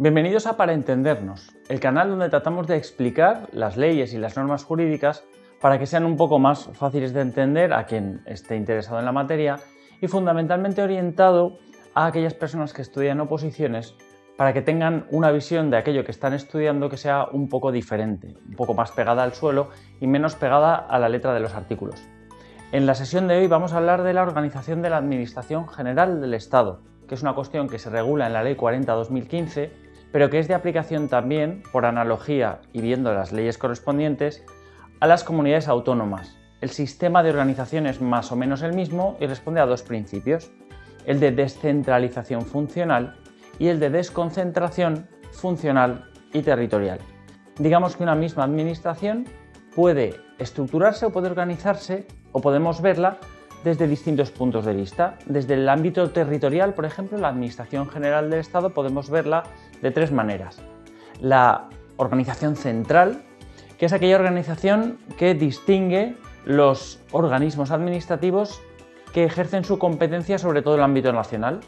Bienvenidos a Para Entendernos, el canal donde tratamos de explicar las leyes y las normas jurídicas para que sean un poco más fáciles de entender a quien esté interesado en la materia y fundamentalmente orientado a aquellas personas que estudian oposiciones para que tengan una visión de aquello que están estudiando que sea un poco diferente, un poco más pegada al suelo y menos pegada a la letra de los artículos. En la sesión de hoy vamos a hablar de la organización de la Administración General del Estado, que es una cuestión que se regula en la Ley 40/2015, pero que es de aplicación también, por analogía y viendo las leyes correspondientes, a las comunidades autónomas. El sistema de organización es más o menos el mismo y responde a dos principios, el de descentralización funcional y el de desconcentración funcional y territorial. Digamos que una misma administración puede estructurarse o puede organizarse o podemos verla desde distintos puntos de vista. Desde el ámbito territorial, por ejemplo, la Administración General del Estado podemos verla de tres maneras. La organización central, que es aquella organización que distingue los organismos administrativos que ejercen su competencia sobre todo el ámbito nacional.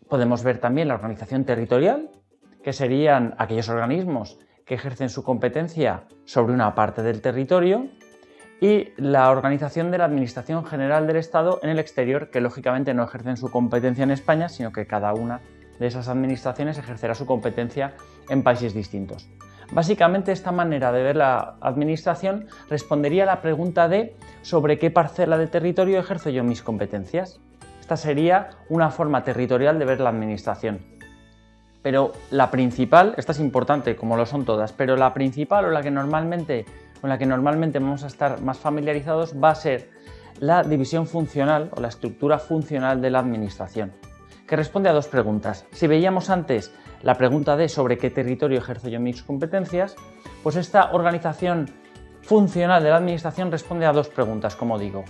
Podemos ver también la organización territorial, que serían aquellos organismos que ejercen su competencia sobre una parte del territorio, y la organización de la Administración General del Estado en el exterior, que lógicamente no ejercen su competencia en España, sino que cada una de esas administraciones ejercerá su competencia en países distintos. Básicamente, esta manera de ver la administración respondería a la pregunta de ¿sobre qué parcela de territorio ejerzo yo mis competencias? Esta sería una forma territorial de ver la administración. Pero la principal, esta es importante como lo son todas, pero la principal o la que normalmente vamos a estar más familiarizados va a ser la división funcional o la estructura funcional de la administración, que responde a dos preguntas. Si veíamos antes la pregunta de sobre qué territorio ejerzo yo mis competencias, pues esta organización funcional de la administración responde a dos preguntas, como digo.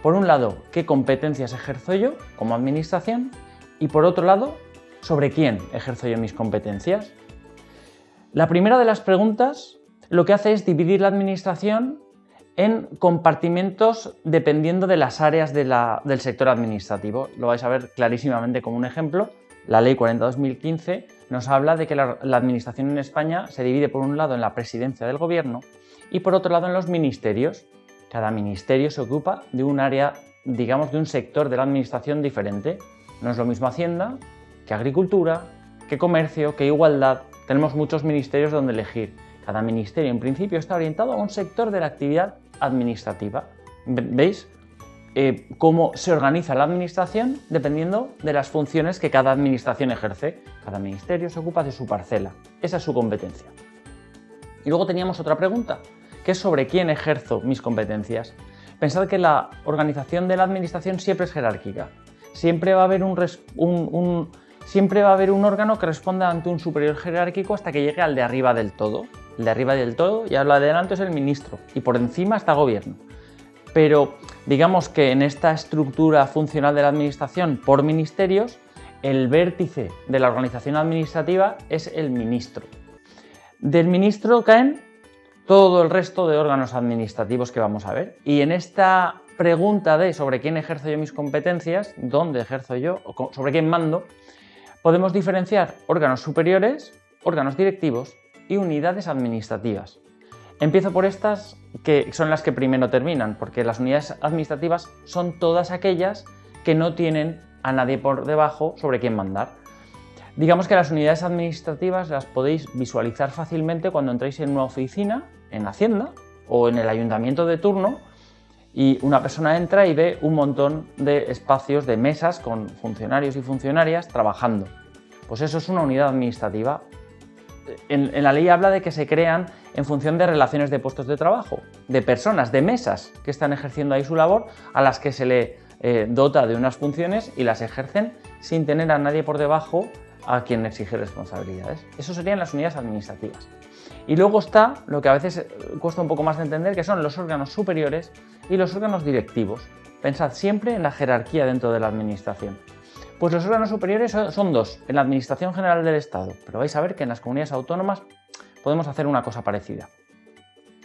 Por un lado, ¿qué competencias ejerzo yo como administración? Y por otro lado, ¿sobre quién ejerzo yo mis competencias? La primera de las preguntas lo que hace es dividir la administración en compartimentos dependiendo de las áreas del sector administrativo. Lo vais a ver clarísimamente como un ejemplo. La Ley 40/2015 nos habla de que la administración en España se divide por un lado en la presidencia del gobierno y por otro lado en los ministerios. Cada ministerio se ocupa de un área, digamos, de un sector de la administración diferente. No es lo mismo Hacienda que Agricultura, que Comercio, que Igualdad. Tenemos muchos ministerios donde elegir. Cada ministerio, en principio, está orientado a un sector de la actividad administrativa. ¿Veis cómo se organiza la administración dependiendo de las funciones que cada administración ejerce? Cada ministerio se ocupa de su parcela. Esa es su competencia. Y luego teníamos otra pregunta, que es sobre quién ejerzo mis competencias. Pensad que la organización de la administración siempre es jerárquica. Siempre va a haber un órgano que responda ante un superior jerárquico hasta que llegue al de arriba del todo. El de arriba del todo, ya lo adelanto, es el ministro y por encima está el gobierno. Pero digamos que en esta estructura funcional de la administración por ministerios, el vértice de la organización administrativa es el ministro. Del ministro caen todo el resto de órganos administrativos que vamos a ver. Y en esta pregunta de sobre quién ejerzo yo mis competencias, dónde ejerzo yo, o sobre quién mando, podemos diferenciar órganos superiores, órganos directivos y unidades administrativas. Empiezo por estas que son las que primero terminan, porque las unidades administrativas son todas aquellas que no tienen a nadie por debajo sobre quién mandar. Digamos que las unidades administrativas las podéis visualizar fácilmente cuando entráis en una oficina, en Hacienda o en el ayuntamiento de turno y una persona entra y ve un montón de espacios, de mesas con funcionarios y funcionarias trabajando. Pues eso es una unidad administrativa. En la ley habla de que se crean en función de relaciones de puestos de trabajo, de personas, de mesas que están ejerciendo ahí su labor, a las que se le dota de unas funciones y las ejercen sin tener a nadie por debajo a quien exige responsabilidades. Eso serían las unidades administrativas. Y luego está lo que a veces cuesta un poco más de entender, que son los órganos superiores y los órganos directivos. Pensad siempre en la jerarquía dentro de la administración. Pues los órganos superiores son dos, en la Administración General del Estado, pero vais a ver que en las comunidades autónomas podemos hacer una cosa parecida.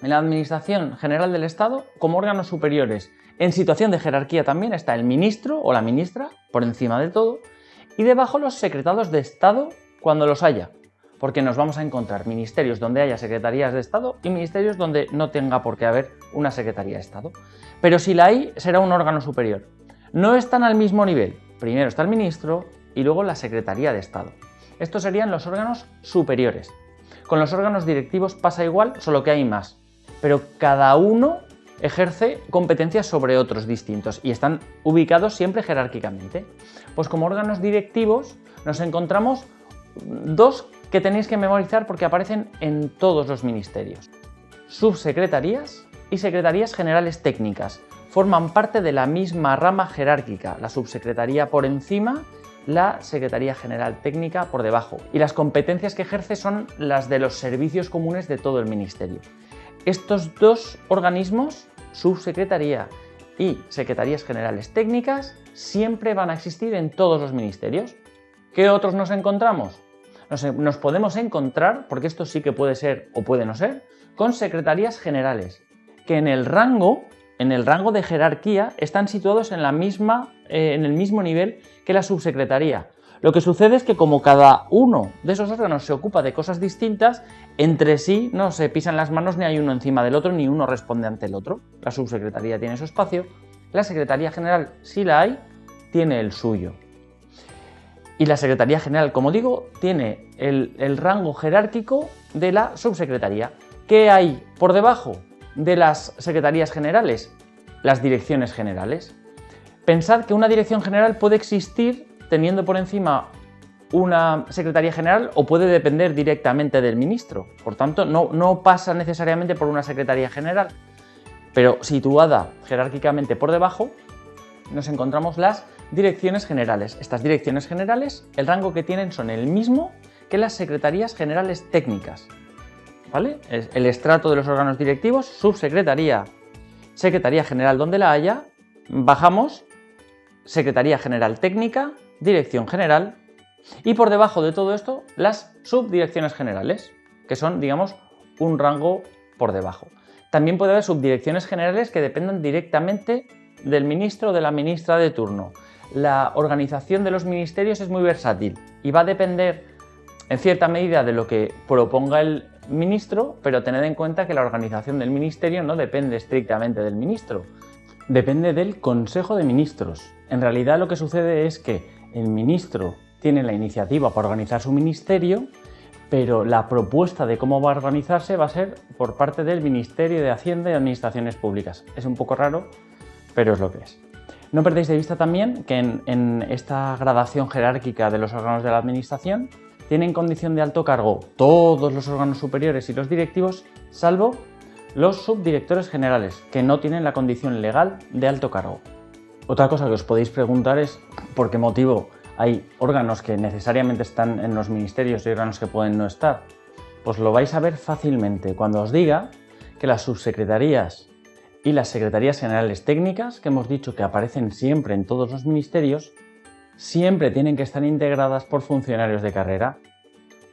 En la Administración General del Estado, como órganos superiores, en situación de jerarquía también está el ministro o la ministra, por encima de todo, y debajo los secretarios de Estado cuando los haya. porque nos vamos a encontrar ministerios donde haya secretarías de Estado y ministerios donde no tenga por qué haber una secretaría de Estado. Pero si la hay, será un órgano superior. No están al mismo nivel. Primero está el ministro y luego la Secretaría de Estado. Estos serían los órganos superiores. Con los órganos directivos pasa igual, solo que hay más. Pero cada uno ejerce competencias sobre otros distintos y están ubicados siempre jerárquicamente. Pues como órganos directivos nos encontramos dos que tenéis que memorizar porque aparecen en todos los ministerios. Subsecretarías y secretarías generales técnicas. Forman parte de la misma rama jerárquica, la subsecretaría por encima, la Secretaría General Técnica por debajo. Y las competencias que ejerce son las de los servicios comunes de todo el ministerio. Estos dos organismos, subsecretaría y secretarías generales técnicas, siempre van a existir en todos los ministerios. ¿Qué otros nos encontramos? Nos podemos encontrar, porque esto sí que puede ser o puede no ser, con secretarías generales, que en el rango de jerarquía están situados en el mismo nivel que la subsecretaría. Lo que sucede es que como cada uno de esos órganos se ocupa de cosas distintas, entre sí no se pisan las manos, ni hay uno encima del otro, ni uno responde ante el otro. La subsecretaría tiene su espacio, la Secretaría General, si la hay, tiene el suyo. Y la Secretaría General, como digo, tiene el rango jerárquico de la subsecretaría. ¿Qué hay por debajo de las secretarías generales? Las direcciones generales. Pensad que una dirección general puede existir teniendo por encima una secretaría general o puede depender directamente del ministro. Por tanto, no pasa necesariamente por una secretaría general, pero situada jerárquicamente por debajo nos encontramos las direcciones generales. Estas direcciones generales, el rango que tienen son el mismo que las secretarías generales técnicas. ¿Vale? El estrato de los órganos directivos, subsecretaría, secretaría general donde la haya, bajamos, secretaría general técnica, dirección general y por debajo de todo esto las subdirecciones generales, que son, digamos, un rango por debajo. También puede haber subdirecciones generales que dependan directamente del ministro o de la ministra de turno. La organización de los ministerios es muy versátil y va a depender en cierta medida de lo que proponga el ministro, pero tened en cuenta que la organización del ministerio no depende estrictamente del ministro, depende del Consejo de Ministros. En realidad lo que sucede es que el ministro tiene la iniciativa para organizar su ministerio, pero la propuesta de cómo va a organizarse va a ser por parte del Ministerio de Hacienda y Administraciones Públicas. Es un poco raro, pero es lo que es. No perdáis de vista también que en esta gradación jerárquica de los órganos de la administración tienen condición de alto cargo todos los órganos superiores y los directivos, salvo los subdirectores generales, que no tienen la condición legal de alto cargo. Otra cosa que os podéis preguntar es por qué motivo hay órganos que necesariamente están en los ministerios y órganos que pueden no estar. Pues lo vais a ver fácilmente cuando os diga que las subsecretarías y las secretarías generales técnicas, que hemos dicho que aparecen siempre en todos los ministerios, siempre tienen que estar integradas por funcionarios de carrera.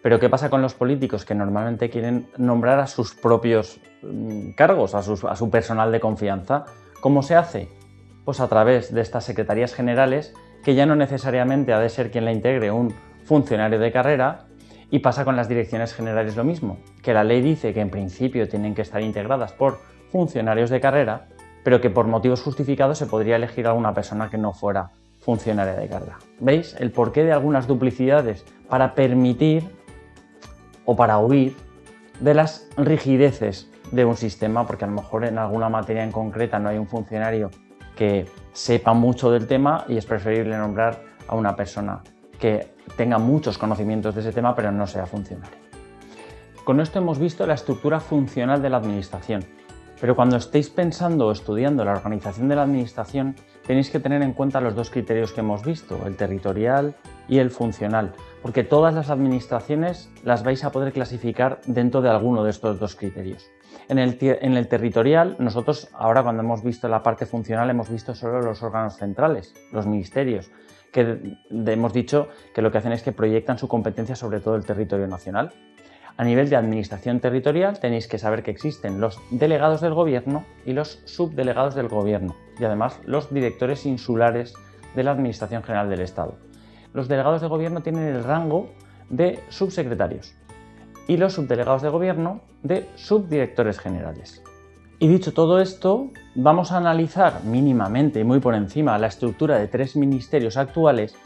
Pero ¿qué pasa con los políticos que normalmente quieren nombrar a sus propios cargos, a su personal de confianza? ¿Cómo se hace? Pues a través de estas secretarías generales, que ya no necesariamente ha de ser quien la integre un funcionario de carrera, y pasa con las direcciones generales lo mismo, que la ley dice que en principio tienen que estar integradas por funcionarios de carrera, pero que por motivos justificados se podría elegir a alguna persona que no fuera funcionaria de carrera. ¿Veis el porqué de algunas duplicidades? Para permitir o para huir de las rigideces de un sistema, porque a lo mejor en alguna materia en concreta no hay un funcionario que sepa mucho del tema y es preferible nombrar a una persona que tenga muchos conocimientos de ese tema pero no sea funcionario. Con esto hemos visto la estructura funcional de la administración. Pero cuando estéis pensando o estudiando la organización de la administración, tenéis que tener en cuenta los dos criterios que hemos visto, el territorial y el funcional, porque todas las administraciones las vais a poder clasificar dentro de alguno de estos dos criterios. En el territorial, nosotros ahora cuando hemos visto la parte funcional hemos visto solo los órganos centrales, los ministerios, que hemos dicho que lo que hacen es que proyectan su competencia sobre todo el territorio nacional. A nivel de administración territorial tenéis que saber que existen los delegados del gobierno y los subdelegados del gobierno y además los directores insulares de la Administración General del Estado. Los delegados de gobierno tienen el rango de subsecretarios y los subdelegados de gobierno de subdirectores generales. Y dicho todo esto, vamos a analizar mínimamente y muy por encima la estructura de 3 ministerios actuales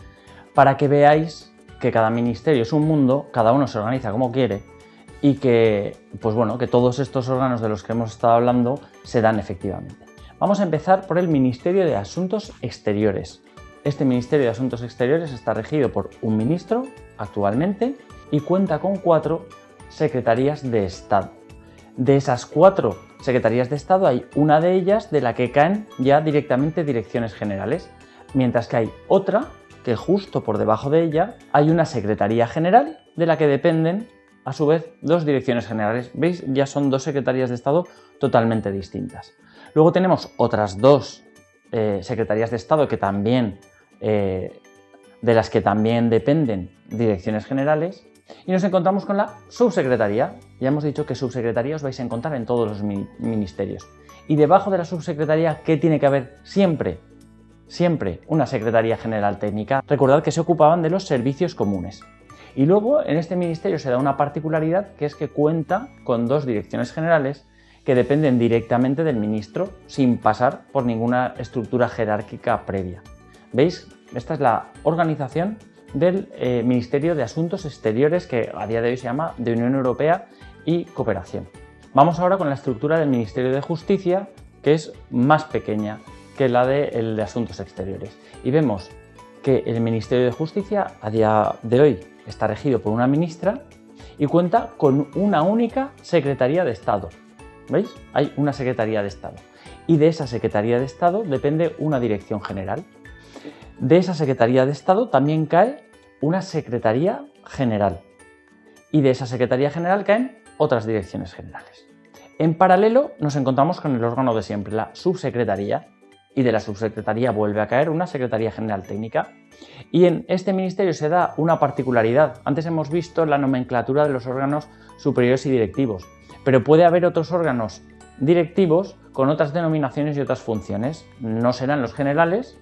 para que veáis que cada ministerio es un mundo, cada uno se organiza como quiere y que, pues bueno, que todos estos órganos de los que hemos estado hablando se dan efectivamente. Vamos a empezar por el Ministerio de Asuntos Exteriores. Este Ministerio de Asuntos Exteriores está regido por un ministro actualmente y cuenta con 4 secretarías de Estado. De esas 4 secretarías de Estado hay una de ellas de la que caen ya directamente direcciones generales, mientras que hay otra que justo por debajo de ella hay una secretaría general de la que dependen a su vez 2 direcciones generales. ¿Veis? Ya son 2 secretarías de Estado totalmente distintas. Luego tenemos otras 2 secretarías de Estado que también, de las que también dependen direcciones generales. Y nos encontramos con la subsecretaría. Ya hemos dicho que subsecretaría os vais a encontrar en todos los ministerios. Y debajo de la subsecretaría, ¿qué tiene que haber siempre? Siempre una secretaría general técnica. Recordad que se ocupaban de los servicios comunes. Y luego en este ministerio se da una particularidad, que es que cuenta con 2 direcciones generales que dependen directamente del ministro sin pasar por ninguna estructura jerárquica previa. ¿Veis? Esta es la organización del Ministerio de Asuntos Exteriores, que a día de hoy se llama de Unión Europea y Cooperación. Vamos ahora con la estructura del Ministerio de Justicia, que es más pequeña que la del de Asuntos Exteriores. Y vemos que el Ministerio de Justicia a día de hoy está regido por una ministra y cuenta con una única Secretaría de Estado. ¿Veis? Hay una Secretaría de Estado. Y de esa Secretaría de Estado depende una Dirección General. De esa Secretaría de Estado también cae una Secretaría General. Y de esa Secretaría General caen otras direcciones generales. En paralelo nos encontramos con el órgano de siempre, la Subsecretaría, y de la Subsecretaría vuelve a caer una Secretaría General Técnica. Y en este ministerio se da una particularidad. Antes hemos visto la nomenclatura de los órganos superiores y directivos, pero puede haber otros órganos directivos con otras denominaciones y otras funciones. No serán los generales,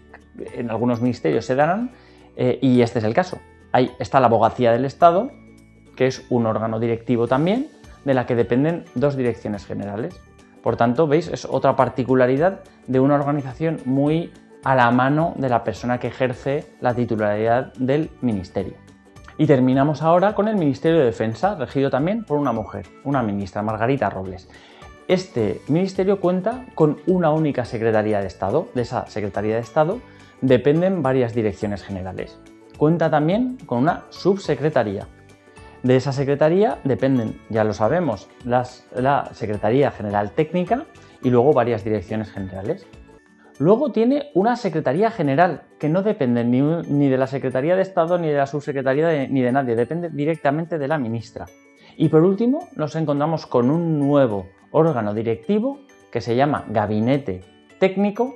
en algunos ministerios se darán, y este es el caso. Ahí está la Abogacía del Estado, que es un órgano directivo también, de la que dependen 2 direcciones generales. Por tanto, veis, es otra particularidad de una organización muy a la mano de la persona que ejerce la titularidad del ministerio. Y terminamos ahora con el Ministerio de Defensa, regido también por una mujer, una ministra, Margarita Robles. Este ministerio cuenta con una única Secretaría de Estado. De esa Secretaría de Estado dependen varias direcciones generales. Cuenta también con una subsecretaría. De esa secretaría dependen, ya lo sabemos, la Secretaría General Técnica y luego varias direcciones generales. Luego tiene una Secretaría General que no depende ni de la Secretaría de Estado ni de la Subsecretaría ni de nadie, depende directamente de la ministra. Y por último nos encontramos con un nuevo órgano directivo que se llama Gabinete Técnico,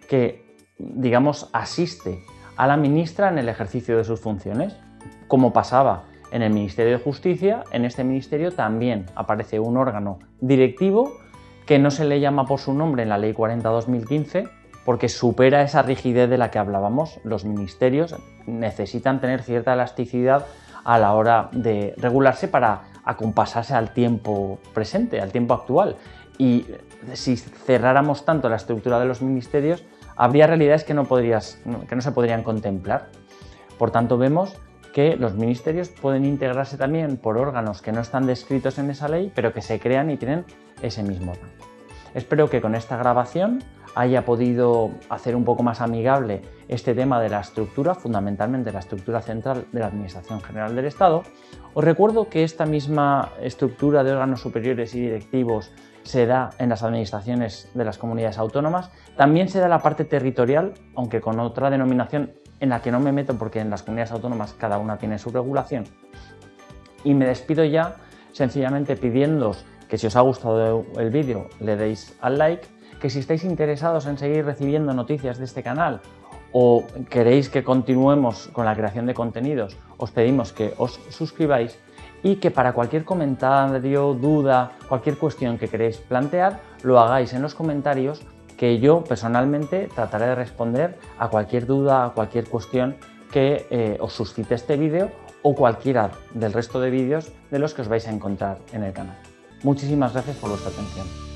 que, digamos, asiste a la ministra en el ejercicio de sus funciones. Como pasaba en el Ministerio de Justicia, en este ministerio también aparece un órgano directivo que no se le llama por su nombre en la Ley 40/2015 porque supera esa rigidez de la que hablábamos. Los ministerios necesitan tener cierta elasticidad a la hora de regularse para acompasarse al tiempo presente, al tiempo actual. Y si cerráramos tanto la estructura de los ministerios, habría realidades que no se podrían contemplar. Por tanto, vemos que los ministerios pueden integrarse también por órganos que no están descritos en esa ley, pero que se crean y tienen ese mismo rango. Espero que con esta grabación haya podido hacer un poco más amigable este tema de la estructura, fundamentalmente la estructura central de la Administración General del Estado. Os recuerdo que esta misma estructura de órganos superiores y directivos se da en las administraciones de las comunidades autónomas. También se da la parte territorial, aunque con otra denominación en la que no me meto porque en las comunidades autónomas cada una tiene su regulación. Y me despido ya sencillamente pidiéndoos que si os ha gustado el vídeo le deis al like, que si estáis interesados en seguir recibiendo noticias de este canal o queréis que continuemos con la creación de contenidos, os pedimos que os suscribáis y que para cualquier comentario, duda, cualquier cuestión que queréis plantear, lo hagáis en los comentarios, que yo personalmente trataré de responder a cualquier duda, a cualquier cuestión que os suscite este vídeo o cualquiera del resto de vídeos de los que os vais a encontrar en el canal. Muchísimas gracias por vuestra atención.